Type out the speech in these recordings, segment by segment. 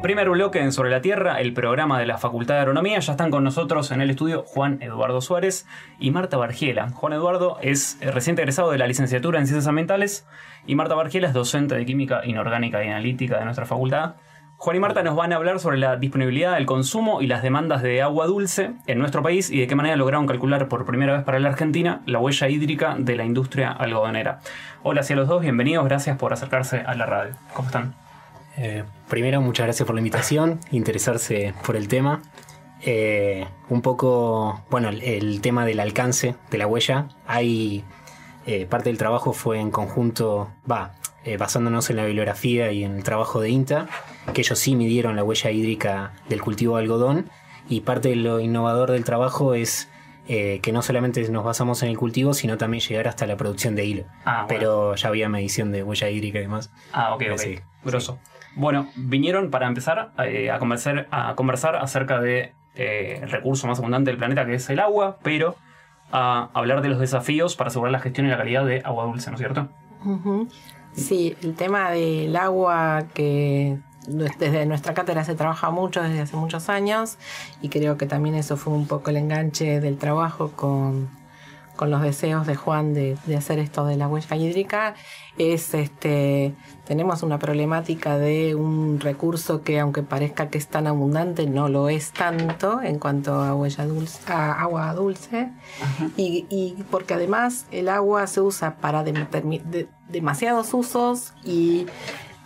Primer bloque en Sobre la Tierra, el programa de la Facultad de Agronomía. Ya están con nosotros en el estudio Juan Eduardo Suárez y Marta Bargiela. Juan Eduardo es reciente egresado de la licenciatura en Ciencias Ambientales y Marta Bargiela es docente de Química Inorgánica y Analítica de nuestra facultad. Juan y Marta nos van a hablar sobre la disponibilidad, el consumo y las demandas de agua dulce en nuestro país y de qué manera lograron calcular por primera vez para la Argentina la huella hídrica de la industria algodonera. Hola hacia los dos, bienvenidos, gracias por acercarse a la radio. ¿Cómo están? Primero, muchas gracias por la invitación, interesarse por el tema. Un poco, bueno, el tema del alcance de la huella. Hay parte del trabajo fue en conjunto, basándonos en la bibliografía y en el trabajo de INTA, que ellos sí midieron la huella hídrica del cultivo de algodón, y parte de lo innovador del trabajo es que no solamente nos basamos en el cultivo, sino también llegar hasta la producción de hilo. Bueno. Pero ya había medición de huella hídrica y demás. Ok. Sí, grosso. Sí. Bueno, vinieron para empezar a conversar acerca de el recurso más abundante del planeta, que es el agua, pero a hablar de los desafíos para asegurar la gestión y la calidad de agua dulce, ¿no es cierto? Uh-huh. Sí, el tema del agua, que desde nuestra cátedra se trabaja mucho desde hace muchos años, y creo que también eso fue un poco el enganche del trabajo con los deseos de Juan de hacer esto de la huella hídrica. Tenemos una problemática de un recurso que, aunque parezca que es tan abundante, no lo es tanto en cuanto a agua dulce. Uh-huh. Y porque además el agua se usa para demasiados usos, y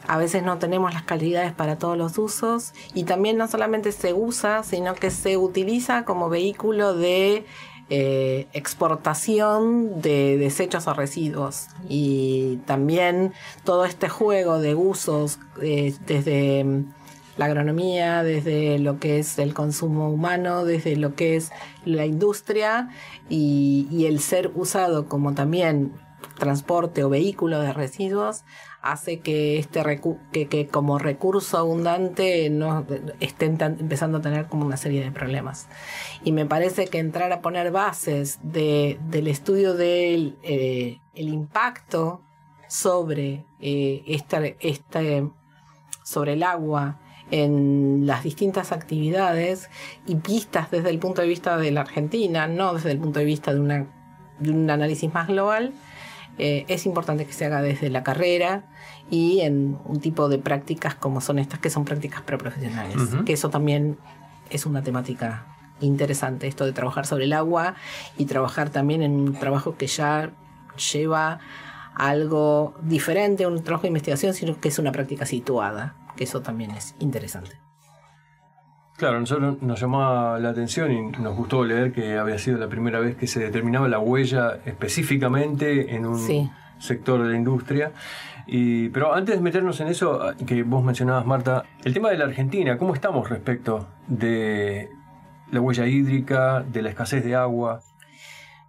a veces no tenemos las calidades para todos los usos, y también no solamente se usa, sino que se utiliza como vehículo de exportación de desechos o residuos. Y también todo este juego de usos desde la agronomía, desde lo que es el consumo humano, desde lo que es la industria, y el ser usado como también transporte o vehículo de residuos, hace que que como recurso abundante no estén empezando a tener como una serie de problemas. Y me parece que entrar a poner bases del estudio del el impacto sobre sobre el agua en las distintas actividades, y vistas desde el punto de vista de la Argentina, no desde el punto de vista de un análisis más global, es importante que se haga desde la carrera y en un tipo de prácticas como son estas, que son prácticas preprofesionales. Uh-huh. Que eso también es una temática interesante, esto de trabajar sobre el agua y trabajar también en un trabajo que ya lleva algo diferente, un trabajo de investigación, sino que es una práctica situada, que eso también es interesante. Claro, a nosotros nos llamó la atención y nos gustó leer que había sido la primera vez que se determinaba la huella específicamente en un sector de la industria. Pero antes de meternos en eso que vos mencionabas, Marta, el tema de la Argentina, ¿cómo estamos respecto de la huella hídrica, de la escasez de agua?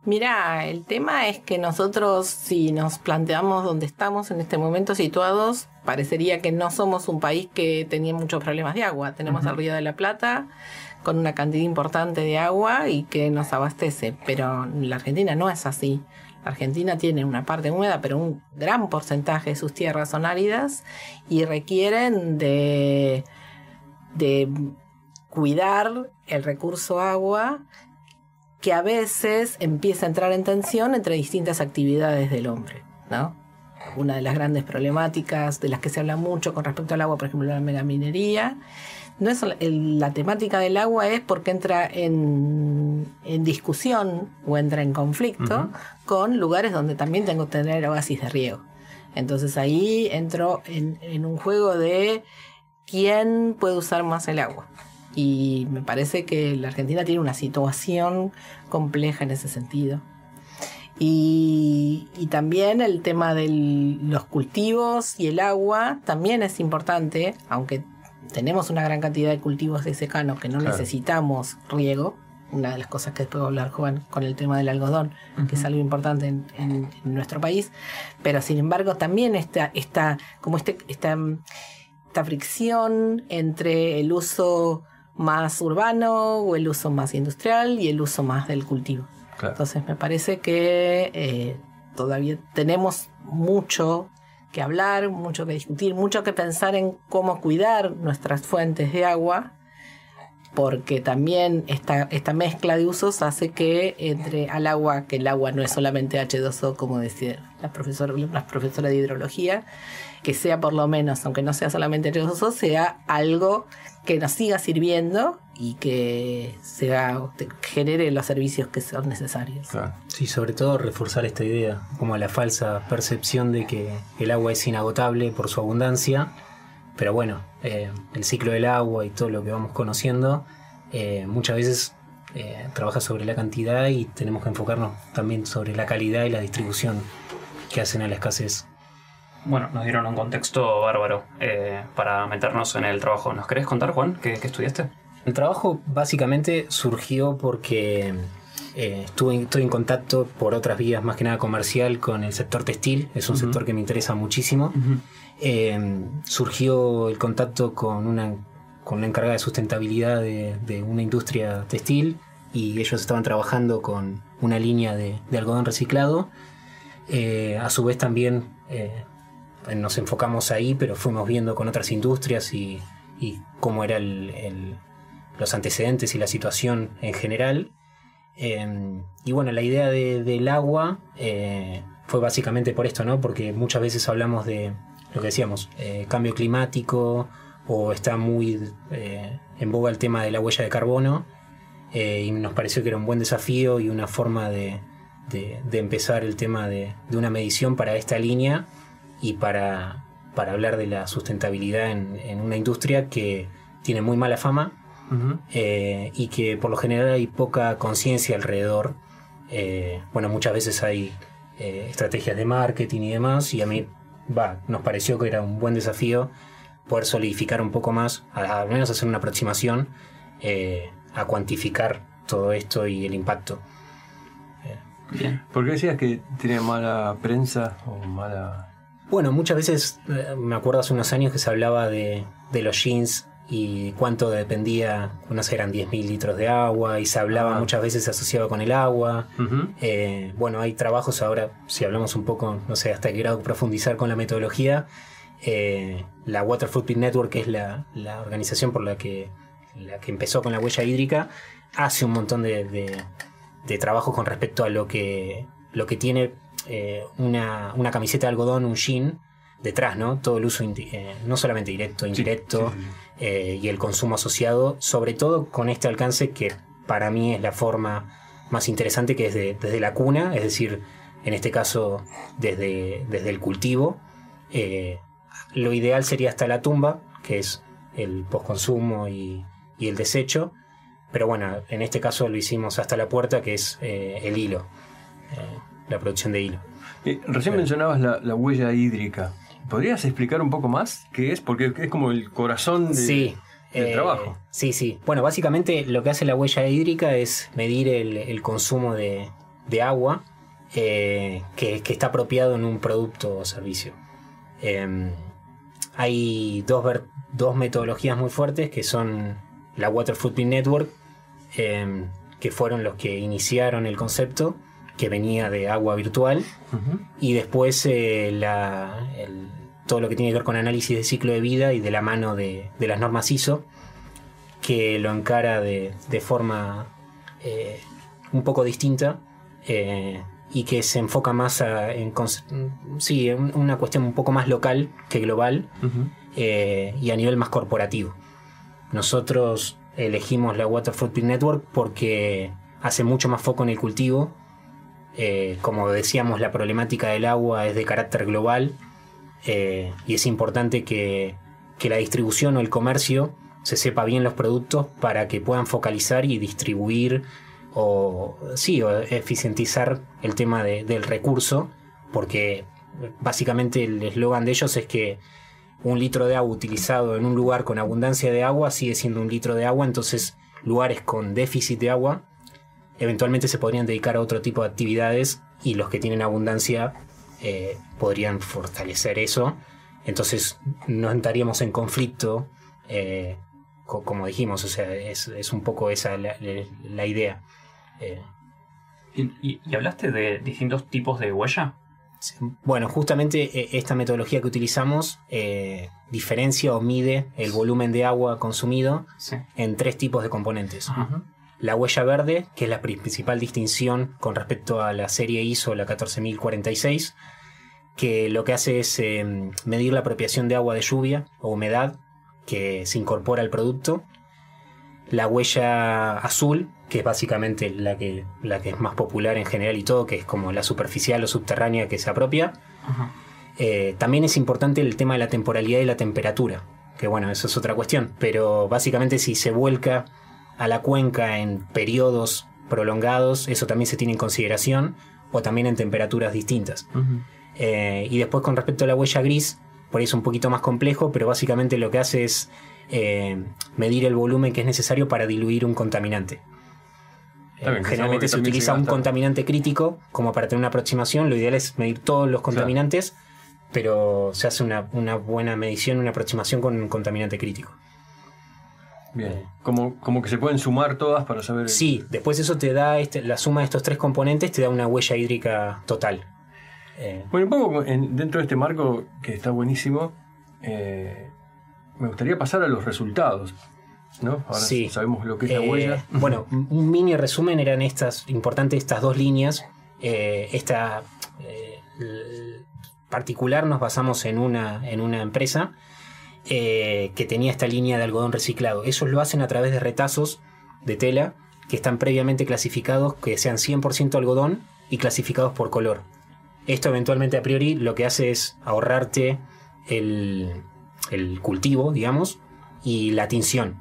Mirá, el tema es que nosotros, si nos planteamos dónde estamos en este momento situados, parecería que no somos un país que tenía muchos problemas de agua. Tenemos el Río de la Plata con una cantidad importante de agua y que nos abastece, pero la Argentina no es así. La Argentina tiene una parte húmeda, pero un gran porcentaje de sus tierras son áridas y requieren de cuidar el recurso agua, que a veces empieza a entrar en tensión entre distintas actividades del hombre, ¿no? Una de las grandes problemáticas de las que se habla mucho con respecto al agua, por ejemplo, la megaminería, no es la temática del agua, es porque entra en discusión o entra en conflicto con lugares donde también tengo que tener oasis de riego. Entonces ahí entro en un juego de quién puede usar más el agua. Y me parece que la Argentina tiene una situación compleja en ese sentido. Y también el tema de los cultivos y el agua también es importante, aunque tenemos una gran cantidad de cultivos de secano que no necesitamos riego. Una de las cosas que después va a hablar Juan con el tema del algodón, que es algo importante en nuestro país. Pero sin embargo también esta fricción entre el uso más urbano o el uso más industrial y el uso más del cultivo. Claro. Entonces me parece que todavía tenemos mucho que hablar, mucho que discutir, mucho que pensar en cómo cuidar nuestras fuentes de agua, porque también esta mezcla de usos hace que entre al agua, que el agua no es solamente H2O, como decía la profesora de hidrología, que sea por lo menos, aunque no sea solamente H2O, sea algo que nos siga sirviendo y que genere los servicios que son necesarios. Claro. Sí, sobre todo reforzar esta idea, como la falsa percepción de que el agua es inagotable por su abundancia. Pero bueno, el ciclo del agua y todo lo que vamos conociendo muchas veces trabaja sobre la cantidad, y tenemos que enfocarnos también sobre la calidad y la distribución que hacen a la escasez. Bueno, nos dieron un contexto bárbaro para meternos en el trabajo. ¿Nos querés contar, Juan, qué estudiaste? El trabajo básicamente surgió porque estoy en contacto por otras vías, más que nada comercial, con el sector textil. Es un sector que me interesa muchísimo. Surgió el contacto con una encargada de sustentabilidad de una industria textil, y ellos estaban trabajando con una línea de algodón reciclado. A su vez también nos enfocamos ahí, pero fuimos viendo con otras industrias y cómo eran los antecedentes y la situación en general. Y bueno, la idea del agua fue básicamente por esto, ¿no? Porque muchas veces hablamos de lo que decíamos, cambio climático, o está muy en boga el tema de la huella de carbono, y nos pareció que era un buen desafío y una forma de empezar el tema de una medición para esta línea, y para hablar de la sustentabilidad en una industria que tiene muy mala fama. Y que por lo general hay poca conciencia alrededor. Bueno, muchas veces hay estrategias de marketing y demás, y a mí nos pareció que era un buen desafío poder solidificar un poco más, al menos hacer una aproximación a cuantificar todo esto y el impacto. Bien. ¿Por qué decías que tiene mala prensa o mala...? Bueno, muchas veces, me acuerdo hace unos años que se hablaba de los jeans y cuánto dependía, no sé, eran 10.000 litros de agua, y se hablaba muchas veces, se asociaba con el agua. Bueno, hay trabajos ahora, si hablamos un poco, no sé hasta qué grado profundizar con la metodología, la Water Footprint Network, que es la organización por la que empezó con la huella hídrica, hace un montón de trabajos con respecto a lo que tiene una camiseta de algodón, un jean, detrás, ¿no? Todo el uso, no solamente directo, indirecto, sí. Y el consumo asociado, sobre todo con este alcance que para mí es la forma más interesante, que es desde la cuna, es decir, en este caso desde el cultivo. Lo ideal sería hasta la tumba, que es el postconsumo y el desecho, pero bueno, en este caso lo hicimos hasta la puerta, que es el hilo, la producción de hilo. Recién mencionabas la huella hídrica. ¿Podrías explicar un poco más qué es? Porque es como el corazón del trabajo. Sí. Bueno, básicamente lo que hace la huella hídrica es medir el consumo de agua que está apropiado en un producto o servicio. Hay dos metodologías muy fuertes, que son la Water Footprint Network, que fueron los que iniciaron el concepto, que venía de agua virtual, y después todo lo que tiene que ver con análisis de ciclo de vida y de la mano de las normas ISO, que lo encara de forma un poco distinta, y que se enfoca más en una cuestión un poco más local que global, y a nivel más corporativo. Nosotros elegimos la Water Footprint Network porque hace mucho más foco en el cultivo. Como decíamos, la problemática del agua es de carácter global, y es importante que la distribución o el comercio se sepa bien los productos para que puedan focalizar y distribuir o eficientizar el tema del recurso, porque básicamente el eslogan de ellos es que un litro de agua utilizado en un lugar con abundancia de agua sigue siendo un litro de agua. Entonces, lugares con déficit de agua eventualmente se podrían dedicar a otro tipo de actividades, y los que tienen abundancia podrían fortalecer eso. Entonces no entraríamos en conflicto, como dijimos. O sea, es un poco esa la idea. ¿Y hablaste de distintos tipos de huella? Bueno, justamente esta metodología que utilizamos diferencia o mide el volumen de agua consumido en 3 tipos de componentes. Ajá. La huella verde, que es la principal distinción con respecto a la serie ISO, la 14046, que lo que hace es medir la apropiación de agua de lluvia o humedad que se incorpora al producto. La huella azul, que es básicamente la que es más popular en general y todo, que es como la superficial o subterránea que se apropia. Ajá. También es importante el tema de la temporalidad y la temperatura, que bueno, eso es otra cuestión, pero básicamente si se vuelca a la cuenca en periodos prolongados, eso también se tiene en consideración, o también en temperaturas distintas. Uh-huh. Y después con respecto a la huella gris, por ahí es un poquito más complejo, pero básicamente lo que hace es medir el volumen que es necesario para diluir un contaminante. Generalmente se utiliza un contaminante crítico como para tener una aproximación. Lo ideal es medir todos los contaminantes, pero se hace una buena medición, una aproximación con un contaminante crítico. Bien, como que se pueden sumar todas para saber... Sí, después eso te da, la suma de estos 3 componentes te da una huella hídrica total. Bueno, un poco dentro de este marco que está buenísimo, me gustaría pasar a los resultados, ¿no? Ahora sabemos lo que es la huella. Bueno, un mini resumen eran estas 2 líneas. Particular nos basamos en una empresa que tenía esta línea de algodón reciclado. Ellos lo hacen a través de retazos de tela que están previamente clasificados, que sean 100% algodón y clasificados por color. Esto eventualmente a priori lo que hace es ahorrarte el cultivo, digamos, y la tinción,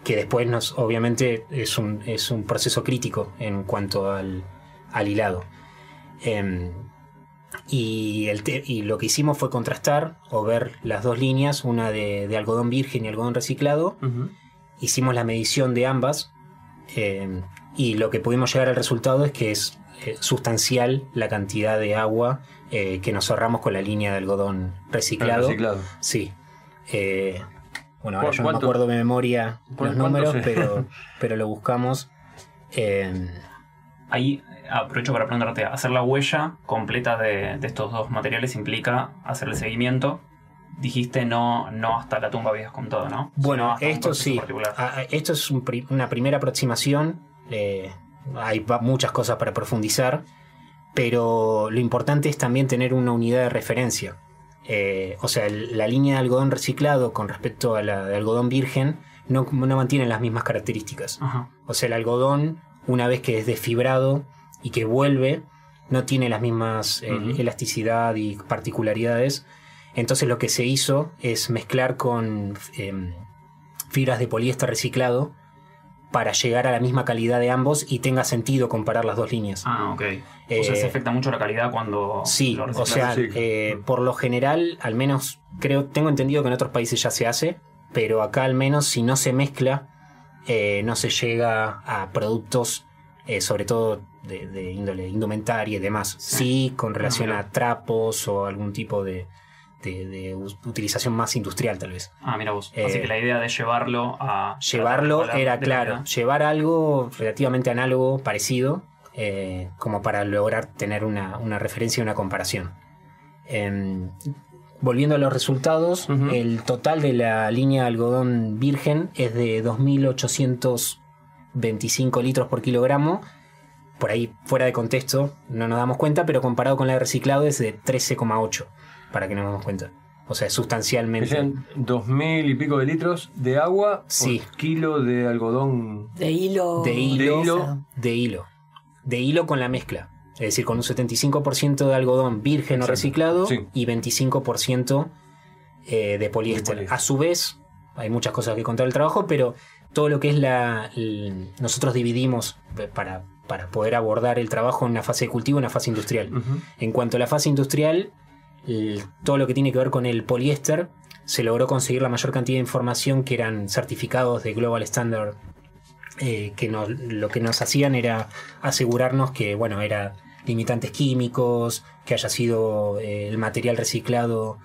que después obviamente es un proceso crítico en cuanto al hilado. Y lo que hicimos fue contrastar o ver las 2 líneas, una de algodón virgen y algodón reciclado. Uh-huh. Hicimos la medición de ambas y lo que pudimos llegar al resultado es que es sustancial la cantidad de agua que nos ahorramos con la línea de algodón reciclado. Sí. Bueno, ahora yo no me acuerdo de memoria los números, pero lo buscamos. Ahí aprovecho para preguntarte, hacer la huella completa de estos 2 materiales implica hacer el seguimiento. Dijiste no hasta la tumba viejas con todo, ¿no? Bueno, esto sí. Esto es una primera aproximación. Hay muchas cosas para profundizar, pero lo importante es también tener una unidad de referencia. O sea, la línea de algodón reciclado con respecto a la de algodón virgen no mantienen las mismas características. Ajá. O sea, el algodón, una vez que es desfibrado y que vuelve, no tiene las mismas elasticidad y particularidades. Entonces lo que se hizo es mezclar con fibras de poliéster reciclado para llegar a la misma calidad de ambos y tenga sentido comparar las 2 líneas. Ah, ok. O sea, se afecta mucho la calidad cuando... Sí, o sea, por lo general, al menos tengo entendido que en otros países ya se hace, pero acá al menos si no se mezcla, no se llega a productos, sobre todo de índole indumentaria y demás. Sí, con relación a trapos o algún tipo de utilización más industrial, tal vez. Ah, mira vos. Así que la idea de llevarlo era, claro, llevar algo relativamente análogo, parecido, como para lograr tener una referencia y una comparación. Volviendo a los resultados, el total de la línea de algodón virgen es de 2.825 litros por kilogramo. Por ahí, fuera de contexto, no nos damos cuenta, pero comparado con la de reciclado es de 13,8, para que nos demos cuenta. O sea, sustancialmente. Que sean 2.000 y pico de litros de agua por kilo de algodón. De hilo con la mezcla. Es decir, con un 75% de algodón virgen o reciclado y 25% de poliéster. A su vez, hay muchas cosas que contar el trabajo, pero todo lo que es nosotros dividimos para poder abordar el trabajo en una fase de cultivo y una fase industrial. En cuanto a la fase industrial, todo lo que tiene que ver con el poliéster, se logró conseguir la mayor cantidad de información, que eran certificados de Global Standard, lo que nos hacían era asegurarnos que, bueno, era limitantes químicos, que haya sido el material reciclado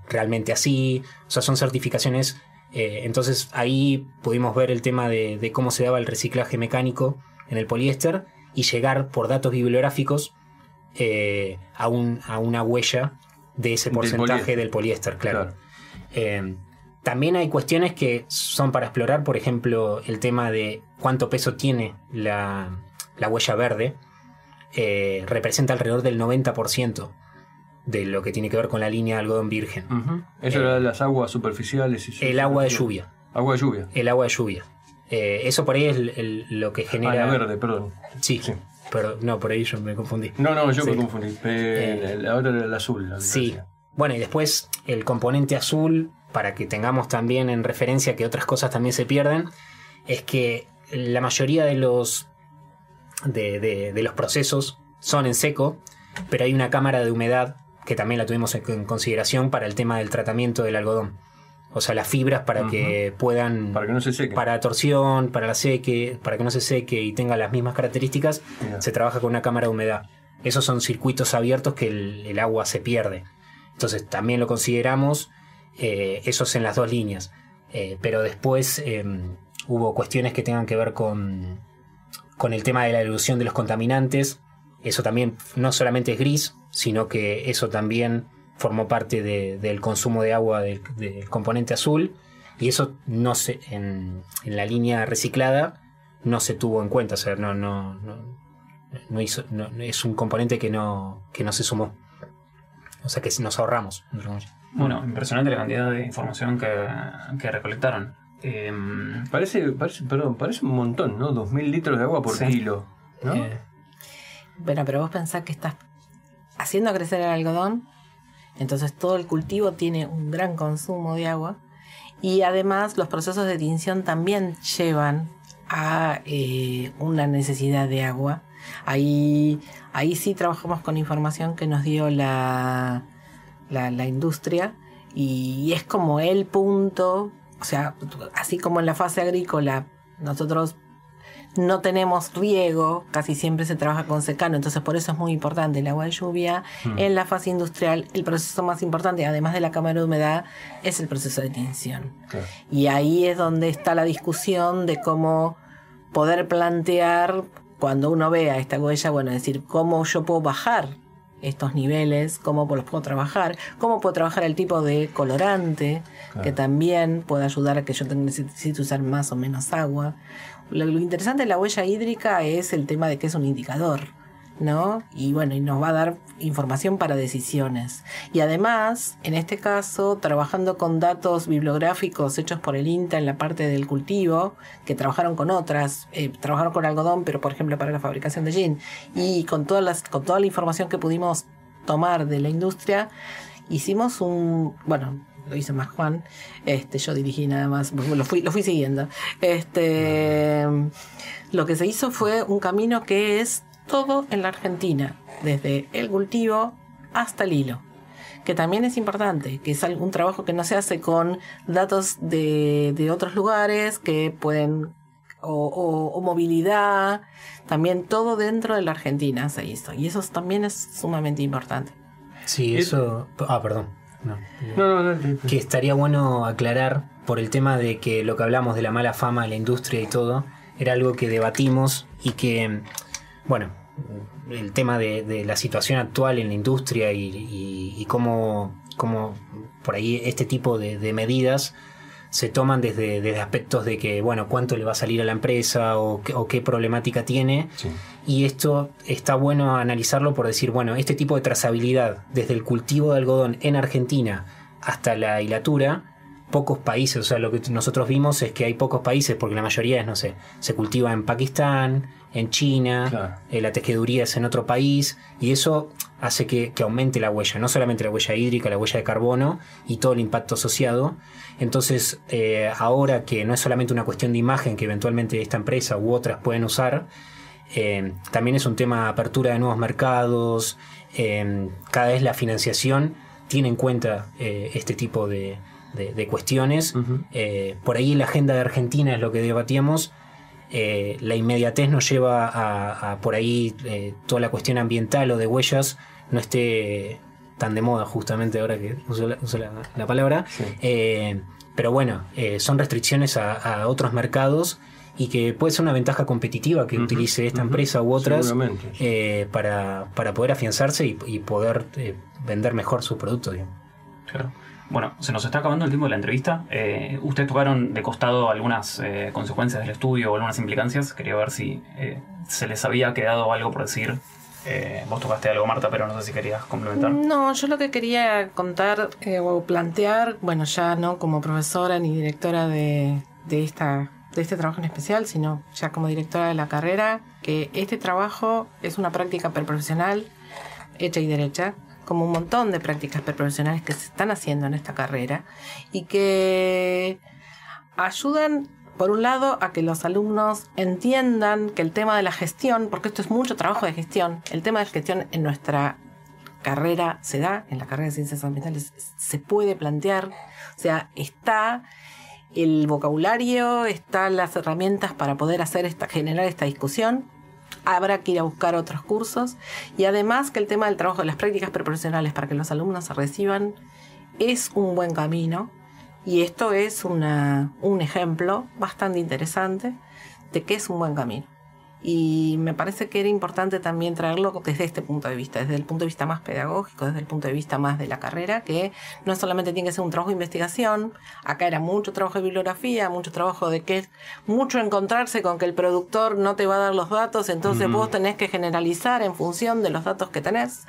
realmente así. O sea, son certificaciones. Entonces ahí pudimos ver el tema de cómo se daba el reciclaje mecánico en el poliéster y llegar por datos bibliográficos a una huella de ese porcentaje del poliéster, claro. También hay cuestiones que son para explorar, por ejemplo, el tema de cuánto peso tiene la huella verde. Representa alrededor del 90% de lo que tiene que ver con la línea de algodón virgen. Eso era las aguas superficiales. El agua de lluvia. Agua de lluvia. El agua de lluvia. Eso por ahí es lo que genera... la verde, perdón. Sí. Pero no, por ahí yo me confundí. No, yo me confundí. La otra era el azul. Sí. Bueno, y después el componente azul, para que tengamos también en referencia que otras cosas también se pierden, es que la mayoría de los procesos son en seco, pero hay una cámara de humedad que también la tuvimos en consideración para el tema del tratamiento del algodón. O sea, las fibras para que puedan... Para que no se seque. Para torsión, para que no se seque y tenga las mismas características, se trabaja con una cámara de humedad. Esos son circuitos abiertos que el agua se pierde. Entonces también lo consideramos, esos en las dos líneas. Pero después hubo cuestiones que tengan que ver con el tema de la dilución de los contaminantes. Eso también no solamente es gris, sino que eso también formó parte del consumo de agua del componente azul, y eso no se, en la línea reciclada no se tuvo en cuenta. O sea, no es un componente que no se sumó. O sea, que nos ahorramos. Bueno, impresionante la cantidad de información que recolectaron. Parece un montón, ¿no? 2.000 litros de agua por kilo, ¿no? Bueno, pero vos pensás que estás haciendo crecer el algodón, entonces todo el cultivo tiene un gran consumo de agua, y además los procesos de tinción también llevan a una necesidad de agua. Ahí sí trabajamos con información que nos dio la industria, y es como el punto. O sea, así como en la fase agrícola nosotros no tenemos riego, casi siempre se trabaja con secano, entonces por eso es muy importante el agua de lluvia. En la fase industrial, el proceso más importante, además de la cámara de humedad, es el proceso de tinción. Y ahí es donde está la discusión de cómo poder plantear, cuando uno vea esta huella, bueno, es decir, cómo yo puedo bajar estos niveles, cómo los puedo trabajar el tipo de colorante, que también puede ayudar a que yo necesite usar más o menos agua. Lo interesante de la huella hídrica es el tema de que es un indicador, ¿no? Y bueno, y nos va a dar información para decisiones. Y además, en este caso, trabajando con datos bibliográficos hechos por el INTA en la parte del cultivo, que trabajaron con otras, trabajaron con algodón, pero por ejemplo para la fabricación de gin, y con toda la información que pudimos tomar de la industria, hicimos lo hizo más Juan, yo dirigí nada más, lo fui siguiendo. Lo que se hizo fue un camino que es todo en la Argentina, desde el cultivo hasta el hilo, que también es importante, que es un trabajo que no se hace con datos de otros lugares que pueden, o movilidad, también todo dentro de la Argentina se hizo, y eso también es sumamente importante. Sí, eso... perdón. No. Que estaría bueno aclarar por el tema de que lo que hablamos de la mala fama de la industria y todo, era algo que debatimos, y que, bueno, el tema de la situación actual en la industria y cómo por ahí este tipo de medidas se toman desde aspectos de que, bueno, cuánto le va a salir a la empresa o qué problemática tiene. Sí. Y esto está bueno analizarlo por decir, bueno, este tipo de trazabilidad desde el cultivo de algodón en Argentina hasta la hilatura, pocos países, o sea, lo que nosotros vimos es que hay pocos países, porque la mayoría es, no sé, se cultiva en Pakistán, en China, claro. La tejeduría es en otro país, y eso hace que aumente la huella, no solamente la huella hídrica, la huella de carbono y todo el impacto asociado. Entonces, ahora que no es solamente una cuestión de imagen que eventualmente esta empresa u otras pueden usar, también es un tema de apertura de nuevos mercados. Cada vez la financiación tiene en cuenta este tipo de cuestiones. Uh-huh. Por ahí la agenda de Argentina es lo que debatíamos. La inmediatez nos lleva a por ahí toda la cuestión ambiental o de huellas no esté tan de moda, justamente ahora que uso la palabra. Sí. Pero bueno, son restricciones a otros mercados, y que puede ser una ventaja competitiva que utilice esta empresa u otras para poder afianzarse y poder vender mejor sus productos. Claro. Bueno, se nos está acabando el tiempo de la entrevista. Ustedes tocaron de costado algunas consecuencias del estudio o algunas implicancias. Quería ver si se les había quedado algo por decir. Vos tocaste algo, Marta, pero no sé si querías complementar. No, yo lo que quería contar o plantear, bueno, ya no como profesora ni directora de este trabajo en especial, sino ya como directora de la carrera, que este trabajo es una práctica preprofesional hecha y derecha, como un montón de prácticas preprofesionales que se están haciendo en esta carrera y que ayudan, por un lado, a que los alumnos entiendan que el tema de la gestión, porque esto es mucho trabajo de gestión, el tema de gestión en nuestra carrera se da, en la carrera de Ciencias Ambientales se puede plantear, o sea, está el vocabulario, están las herramientas para poder generar esta discusión. Habrá que ir a buscar otros cursos y además que el tema del trabajo de las prácticas preprofesionales para que los alumnos se reciban es un buen camino y esto es un ejemplo bastante interesante de que es un buen camino. Y me parece que era importante también traerlo desde este punto de vista, desde el punto de vista más pedagógico, desde el punto de vista más de la carrera, que no solamente tiene que ser un trabajo de investigación, acá era mucho trabajo de bibliografía, mucho trabajo mucho encontrarse con que el productor no te va a dar los datos, entonces vos tenés que generalizar en función de los datos que tenés,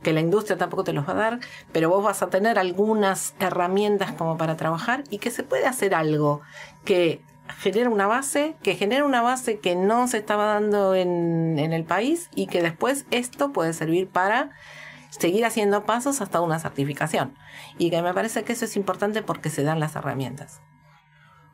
que la industria tampoco te los va a dar, pero vos vas a tener algunas herramientas como para trabajar y que se puede hacer algo que genera una base que no se estaba dando en el país y que después esto puede servir para seguir haciendo pasos hasta una certificación. Y que me parece que eso es importante porque se dan las herramientas.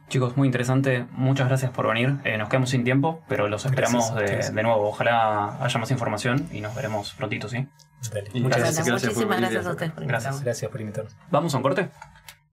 Chicos, muy interesante. Muchas gracias por venir. Nos quedamos sin tiempo, pero los esperamos de nuevo. Ojalá haya más información y nos veremos prontito, ¿sí? Dale. Muchísimas gracias a ustedes por invitarnos. Gracias por invitarnos. ¿Vamos a un corte?